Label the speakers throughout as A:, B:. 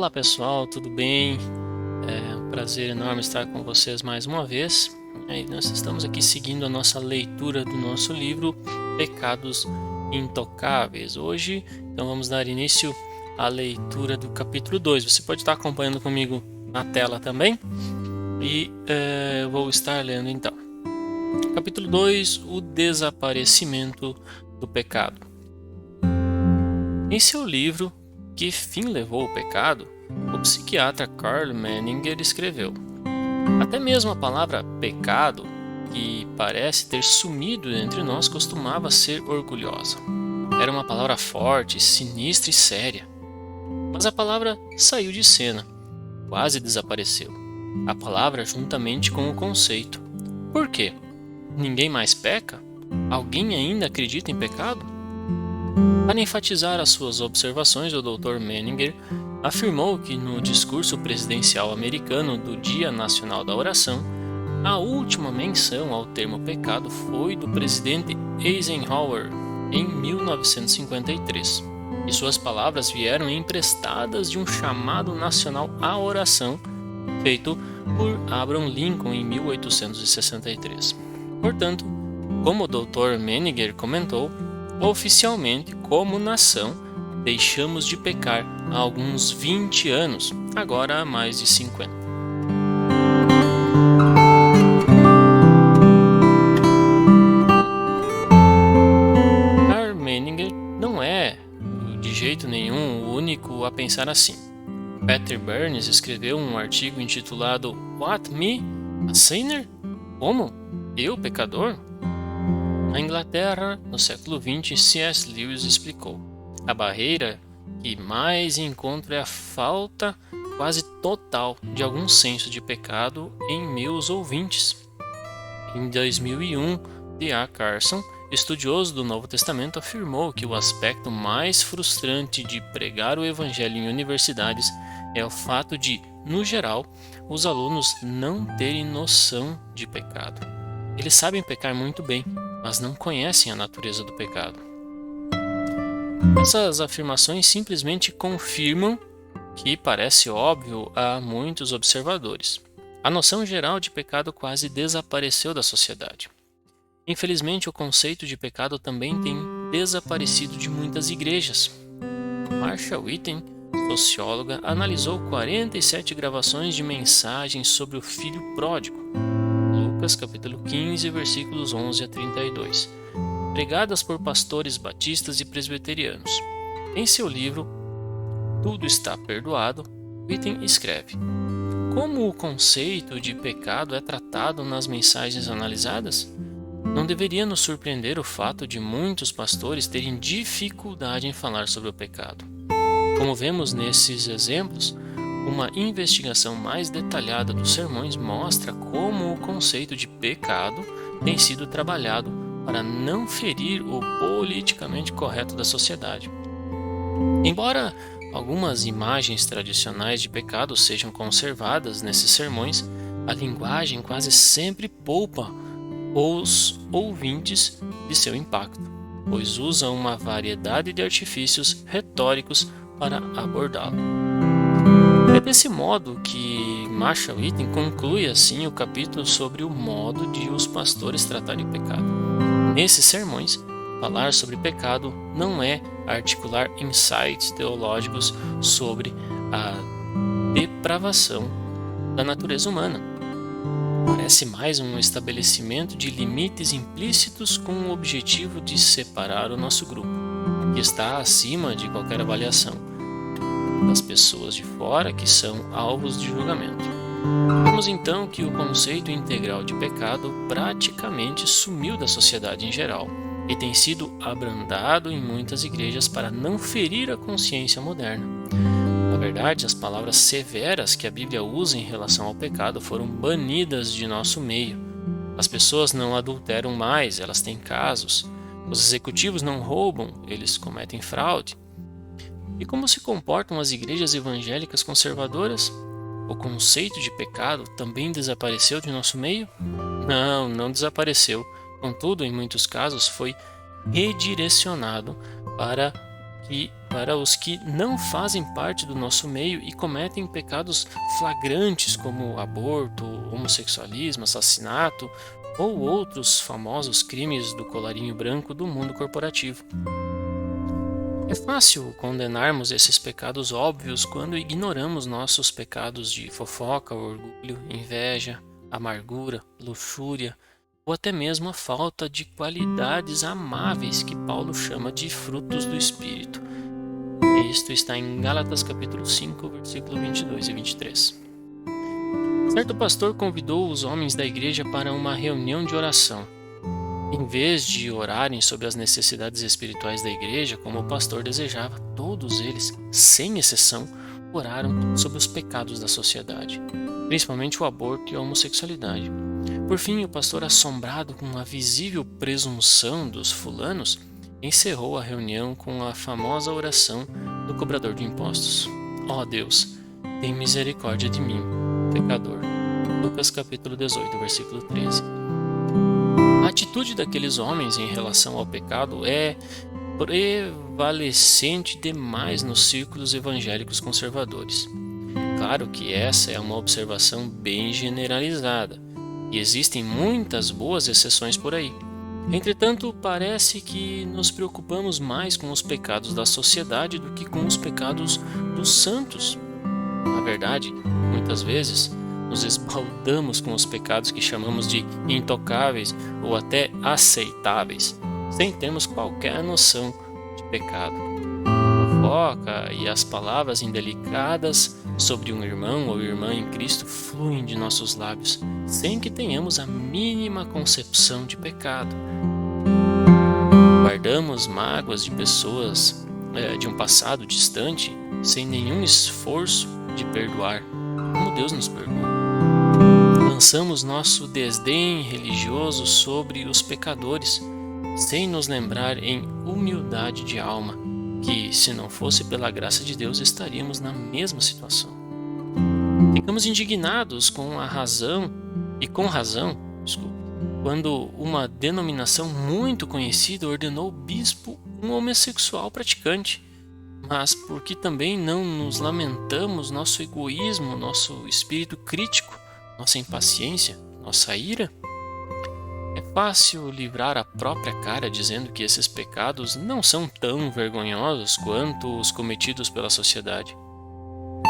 A: Olá pessoal, tudo bem? É um prazer enorme estar com vocês mais uma vez. Nós estamos aqui seguindo a nossa leitura do nosso livro Pecados Intocáveis. Hoje, então, vamos dar início à leitura do capítulo 2. Você pode estar acompanhando comigo na tela também. E eu vou estar lendo então. Capítulo 2, o desaparecimento do pecado. Em seu livro Que Fim Levou o Pecado, o psiquiatra Karl Menninger escreveu: até mesmo a palavra pecado, que parece ter sumido entre nós, costumava ser orgulhosa. Era uma palavra forte, sinistra e séria. Mas a palavra saiu de cena, quase desapareceu. A palavra juntamente com o conceito. Por quê? Ninguém mais peca? Alguém ainda acredita em pecado? Para enfatizar as suas observações, o Dr. Menninger afirmou que no discurso presidencial americano do Dia Nacional da Oração, a última menção ao termo pecado foi do presidente Eisenhower em 1953, e suas palavras vieram emprestadas de um chamado nacional à oração feito por Abraham Lincoln em 1863. Portanto, como o Dr. Menninger comentou, oficialmente, como nação, deixamos de pecar há alguns 20 anos, agora há mais de 50. Karl Menninger não é, de jeito nenhum, o único a pensar assim. Peter Burns escreveu um artigo intitulado What Me? A Sinner? Como? Eu, pecador? Na Inglaterra, no século XX, C.S. Lewis explicou: a barreira que mais encontro é a falta quase total de algum senso de pecado em meus ouvintes. Em 2001, D.A. Carson, estudioso do Novo Testamento, afirmou que o aspecto mais frustrante de pregar o Evangelho em universidades é o fato de, no geral, os alunos não terem noção de pecado. Eles sabem pecar muito bem, mas não conhecem a natureza do pecado. Essas afirmações simplesmente confirmam que parece óbvio a muitos observadores. A noção geral de pecado quase desapareceu da sociedade. Infelizmente, o conceito de pecado também tem desaparecido de muitas igrejas. Marsha Whitten, socióloga, analisou 47 gravações de mensagens sobre o filho pródigo. Lucas capítulo 15, versículos 11 a 32, pregadas por pastores batistas e presbiterianos. Em seu livro Tudo Está Perdoado, Whitten escreve: como o conceito de pecado é tratado nas mensagens analisadas? Não deveria nos surpreender o fato de muitos pastores terem dificuldade em falar sobre o pecado. Como vemos nesses exemplos, uma investigação mais detalhada dos sermões mostra como o conceito de pecado tem sido trabalhado para não ferir o politicamente correto da sociedade. Embora algumas imagens tradicionais de pecado sejam conservadas nesses sermões, a linguagem quase sempre poupa os ouvintes de seu impacto, pois usa uma variedade de artifícios retóricos para abordá-lo. É desse modo que Marsha Whitten conclui assim o capítulo sobre o modo de os pastores tratarem o pecado. Nesses sermões, falar sobre pecado não é articular insights teológicos sobre a depravação da natureza humana. Parece mais um estabelecimento de limites implícitos com o objetivo de separar o nosso grupo, que está acima de qualquer avaliação, das pessoas de fora que são alvos de julgamento. Vemos então que o conceito integral de pecado praticamente sumiu da sociedade em geral e tem sido abrandado em muitas igrejas para não ferir a consciência moderna. Na verdade, as palavras severas que a Bíblia usa em relação ao pecado foram banidas de nosso meio. As pessoas não adulteram mais, elas têm casos. Os executivos não roubam, eles cometem fraude. E como se comportam as igrejas evangélicas conservadoras? O conceito de pecado também desapareceu de nosso meio? Não desapareceu. Contudo, em muitos casos, foi redirecionado para que para os que não fazem parte do nosso meio e cometem pecados flagrantes como aborto, homossexualismo, assassinato ou outros famosos crimes do colarinho branco do mundo corporativo. É fácil condenarmos esses pecados óbvios quando ignoramos nossos pecados de fofoca, orgulho, inveja, amargura, luxúria ou até mesmo a falta de qualidades amáveis que Paulo chama de frutos do Espírito. Isto está em Gálatas capítulo 5, versículo 22 e 23. Certo pastor convidou os homens da igreja para uma reunião de oração. Em vez de orarem sobre as necessidades espirituais da igreja, como o pastor desejava, todos eles, sem exceção, oraram sobre os pecados da sociedade, principalmente o aborto e a homossexualidade. Por fim, o pastor, assombrado com a visível presunção dos fulanos, encerrou a reunião com a famosa oração do cobrador de impostos. Ó Deus, tem misericórdia de mim, pecador. Lucas capítulo 18, versículo 13. A atitude daqueles homens em relação ao pecado é prevalecente demais nos círculos evangélicos conservadores. Claro que essa é uma observação bem generalizada, e existem muitas boas exceções por aí. Entretanto, parece que nos preocupamos mais com os pecados da sociedade do que com os pecados dos santos. Na verdade, muitas vezes, nos esbaldamos com os pecados que chamamos de intocáveis ou até aceitáveis, sem termos qualquer noção de pecado. A fofoca e as palavras indelicadas sobre um irmão ou irmã em Cristo fluem de nossos lábios, sem que tenhamos a mínima concepção de pecado. Guardamos mágoas de pessoas de um passado distante, sem nenhum esforço de perdoar, como Deus nos perdoa. Lançamos nosso desdém religioso sobre os pecadores, sem nos lembrar em humildade de alma, que, se não fosse pela graça de Deus, estaríamos na mesma situação. Ficamos indignados com razão, quando uma denominação muito conhecida ordenou o bispo um homossexual praticante. Mas porque também não nos lamentamos nosso egoísmo, nosso espírito crítico, nossa impaciência, nossa ira? É fácil livrar a própria cara dizendo que esses pecados não são tão vergonhosos quanto os cometidos pela sociedade.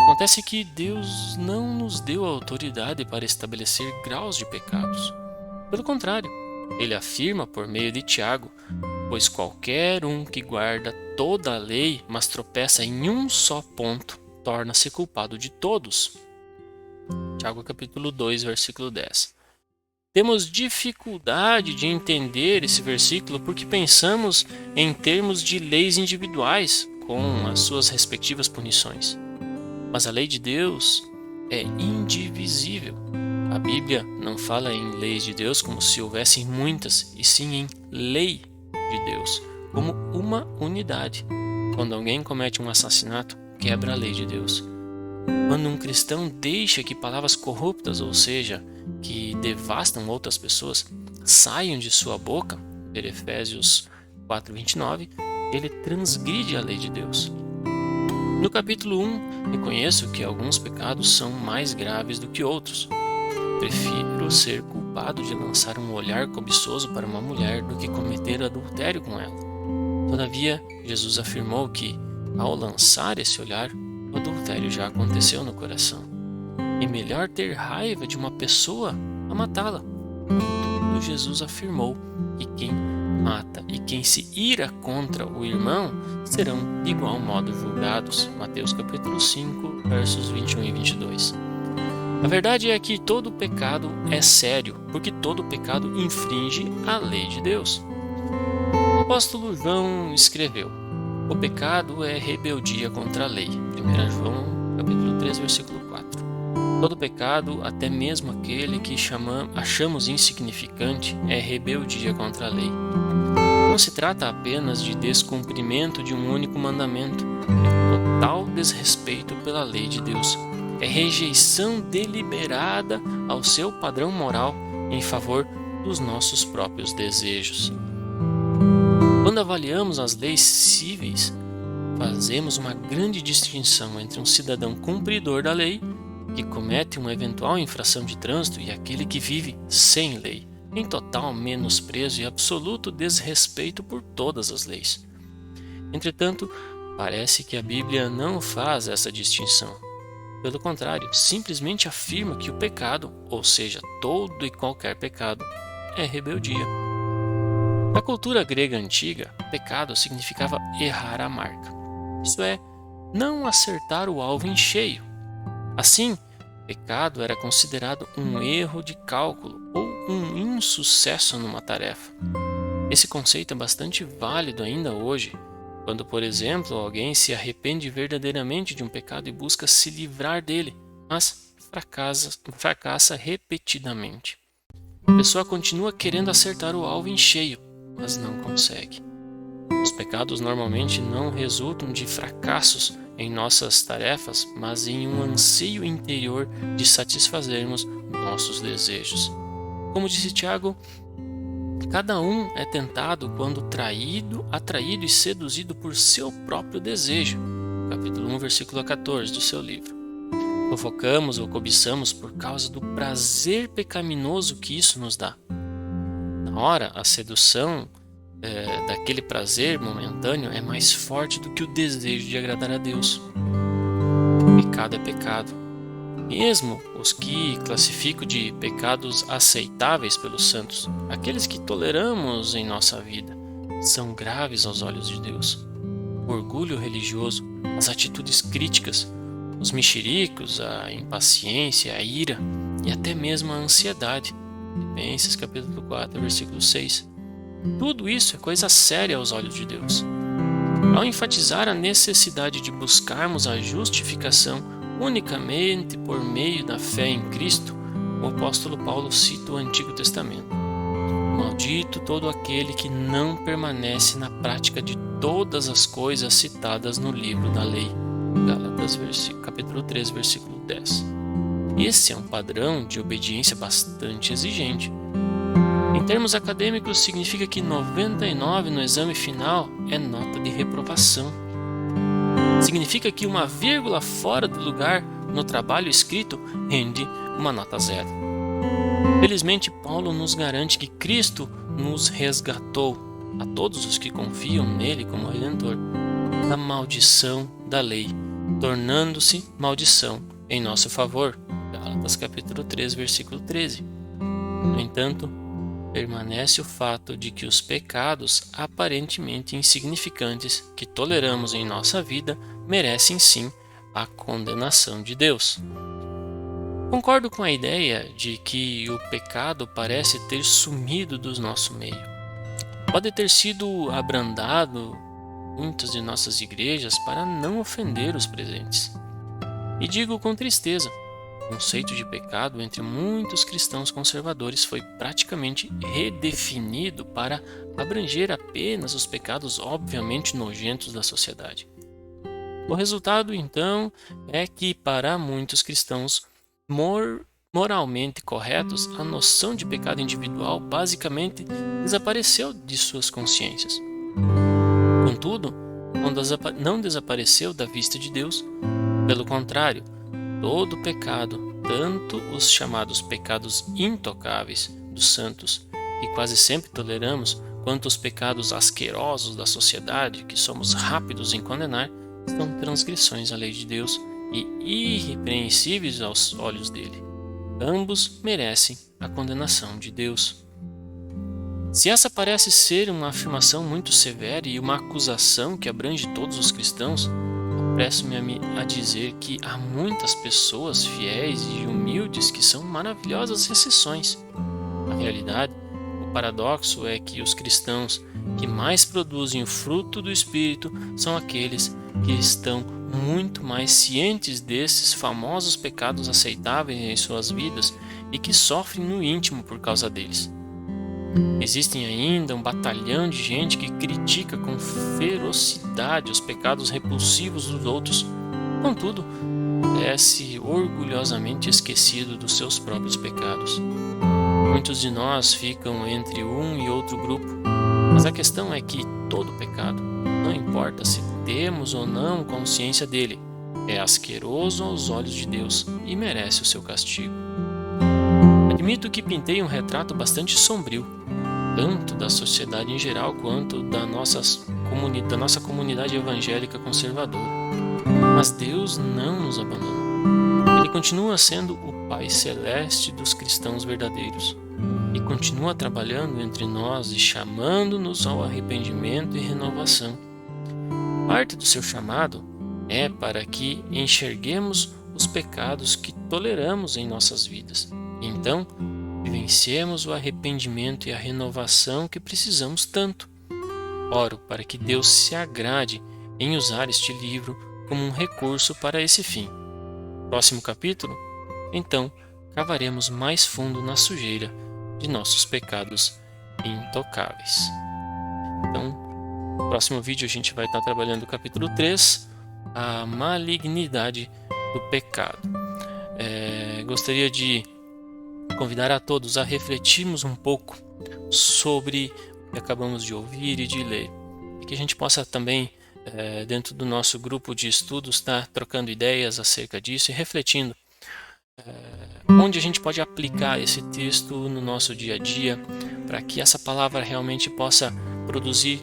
A: Acontece que Deus não nos deu autoridade para estabelecer graus de pecados. Pelo contrário, ele afirma por meio de Tiago: pois qualquer um que guarda toda a lei, mas tropeça em um só ponto, torna-se culpado de todos. Tiago capítulo 2, versículo 10. Temos dificuldade de entender esse versículo porque pensamos em termos de leis individuais, com as suas respectivas punições. Mas a lei de Deus é indivisível. A Bíblia não fala em leis de Deus como se houvessem muitas, e sim em lei de Deus, como uma unidade. Quando alguém comete um assassinato, quebra a lei de Deus. Quando um cristão deixa que palavras corruptas, ou seja, que devastam outras pessoas, saiam de sua boca, ver Efésios 4:29, ele transgride a lei de Deus. No capítulo 1, reconheço que alguns pecados são mais graves do que outros. Prefiro ser culpado de lançar um olhar cobiçoso para uma mulher do que cometer adultério com ela. Todavia, Jesus afirmou que, ao lançar esse olhar, o adultério já aconteceu no coração. E melhor ter raiva de uma pessoa a matá-la. Contudo, Jesus afirmou que quem mata e quem se ira contra o irmão serão de igual modo julgados. Mateus capítulo 5, versos 21 e 22. A verdade é que todo pecado é sério, porque todo pecado infringe a lei de Deus. O apóstolo João escreveu: o pecado é rebeldia contra a lei. 1 João capítulo 3, versículo 4. Todo pecado, até mesmo aquele que achamos insignificante, é rebeldia contra a lei. Não se trata apenas de descumprimento de um único mandamento, é total desrespeito pela lei de Deus. É rejeição deliberada ao seu padrão moral em favor dos nossos próprios desejos. Quando avaliamos as leis cíveis, fazemos uma grande distinção entre um cidadão cumpridor da lei, que comete uma eventual infração de trânsito, e aquele que vive sem lei, em total menosprezo e absoluto desrespeito por todas as leis. Entretanto, parece que a Bíblia não faz essa distinção. Pelo contrário, simplesmente afirma que o pecado, ou seja, todo e qualquer pecado, é rebeldia. Na cultura grega antiga, pecado significava errar a marca. Isso é, não acertar o alvo em cheio. Assim, pecado era considerado um erro de cálculo ou um insucesso numa tarefa. Esse conceito é bastante válido ainda hoje, quando, por exemplo, alguém se arrepende verdadeiramente de um pecado e busca se livrar dele, mas fracassa repetidamente. A pessoa continua querendo acertar o alvo em cheio, mas não consegue. Os pecados normalmente não resultam de fracassos em nossas tarefas, mas em um anseio interior de satisfazermos nossos desejos. Como disse Tiago, cada um é tentado quando atraído e seduzido por seu próprio desejo. Capítulo 1, versículo 14 do seu livro. Fofocamos ou cobiçamos por causa do prazer pecaminoso que isso nos dá. Na hora, a sedução daquele prazer momentâneo é mais forte do que o desejo de agradar a Deus. Pecado é pecado. Mesmo os que classifico de pecados aceitáveis pelos santos, aqueles que toleramos em nossa vida, são graves aos olhos de Deus. O orgulho religioso, as atitudes críticas, os mexericos, a impaciência, a ira e até mesmo a ansiedade. Filipenses capítulo 4, versículo 6. Tudo isso é coisa séria aos olhos de Deus. Ao enfatizar a necessidade de buscarmos a justificação unicamente por meio da fé em Cristo, o apóstolo Paulo cita o Antigo Testamento. Maldito todo aquele que não permanece na prática de todas as coisas citadas no livro da lei. Gálatas capítulo 3, versículo 10. Esse é um padrão de obediência bastante exigente. Em termos acadêmicos, significa que 99 no exame final é nota de reprovação. Significa que uma vírgula fora do lugar no trabalho escrito rende uma nota 0. Felizmente, Paulo nos garante que Cristo nos resgatou, a todos os que confiam nele como Redentor, da maldição da lei, tornando-se maldição em nosso favor. Gálatas capítulo 3, versículo 13. No entanto, permanece o fato de que os pecados aparentemente insignificantes que toleramos em nossa vida merecem sim a condenação de Deus. Concordo com a ideia de que o pecado parece ter sumido do nosso meio. Pode ter sido abrandado muitas de nossas igrejas para não ofender os presentes. E digo com tristeza, o conceito de pecado entre muitos cristãos conservadores foi praticamente redefinido para abranger apenas os pecados obviamente nojentos da sociedade. O resultado, então, é que para muitos cristãos moralmente corretos, a noção de pecado individual basicamente desapareceu de suas consciências. Contudo, não desapareceu da vista de Deus. Pelo contrário, todo pecado, tanto os chamados pecados intocáveis dos santos, que quase sempre toleramos, quanto os pecados asquerosos da sociedade, que somos rápidos em condenar, são transgressões à lei de Deus e irrepreensíveis aos olhos dele. Ambos merecem a condenação de Deus. Se essa parece ser uma afirmação muito severa e uma acusação que abrange todos os cristãos, apresso-me a dizer que há muitas pessoas fiéis e humildes que são maravilhosas exceções. Na realidade, o paradoxo é que os cristãos que mais produzem o fruto do Espírito são aqueles que estão muito mais cientes desses famosos pecados aceitáveis em suas vidas e que sofrem no íntimo por causa deles. Existem ainda um batalhão de gente que critica com ferocidade os pecados repulsivos dos outros, contudo, parece orgulhosamente esquecido dos seus próprios pecados. Muitos de nós ficam entre um e outro grupo, mas a questão é que todo pecado, não importa se temos ou não consciência dele, é asqueroso aos olhos de Deus e merece o seu castigo. Admito que pintei um retrato bastante sombrio, tanto da sociedade em geral quanto da nossa comunidade evangélica conservadora. Mas Deus não nos abandonou. Ele continua sendo o Pai Celeste dos cristãos verdadeiros e continua trabalhando entre nós e chamando-nos ao arrependimento e renovação. Parte do seu chamado é para que enxerguemos os pecados que toleramos em nossas vidas. Então, vivenciemos o arrependimento e a renovação que precisamos tanto. Oro para que Deus se agrade em usar este livro como um recurso para esse fim. Próximo capítulo? Então, cavaremos mais fundo na sujeira de nossos pecados intocáveis. Então, no próximo vídeo a gente vai estar trabalhando o capítulo 3, a malignidade do pecado. Gostaria de convidar a todos a refletirmos um pouco sobre o que acabamos de ouvir e de ler, e que a gente possa também, dentro do nosso grupo de estudos, estar trocando ideias acerca disso e refletindo onde a gente pode aplicar esse texto no nosso dia a dia, para que essa palavra realmente possa produzir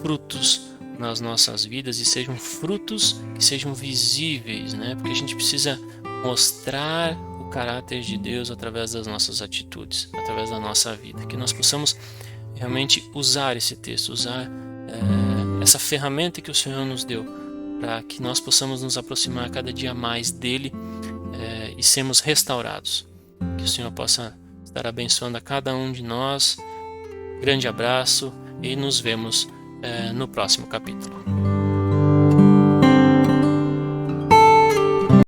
A: frutos nas nossas vidas e sejam frutos que sejam visíveis, né? Porque a gente precisa mostrar o caráter de Deus através das nossas atitudes, através da nossa vida, que nós possamos realmente usar esse texto, usar essa ferramenta que o Senhor nos deu, para que nós possamos nos aproximar cada dia mais dele e sermos restaurados. Que o Senhor possa estar abençoando a cada um de nós. Grande abraço e nos vemos no próximo capítulo.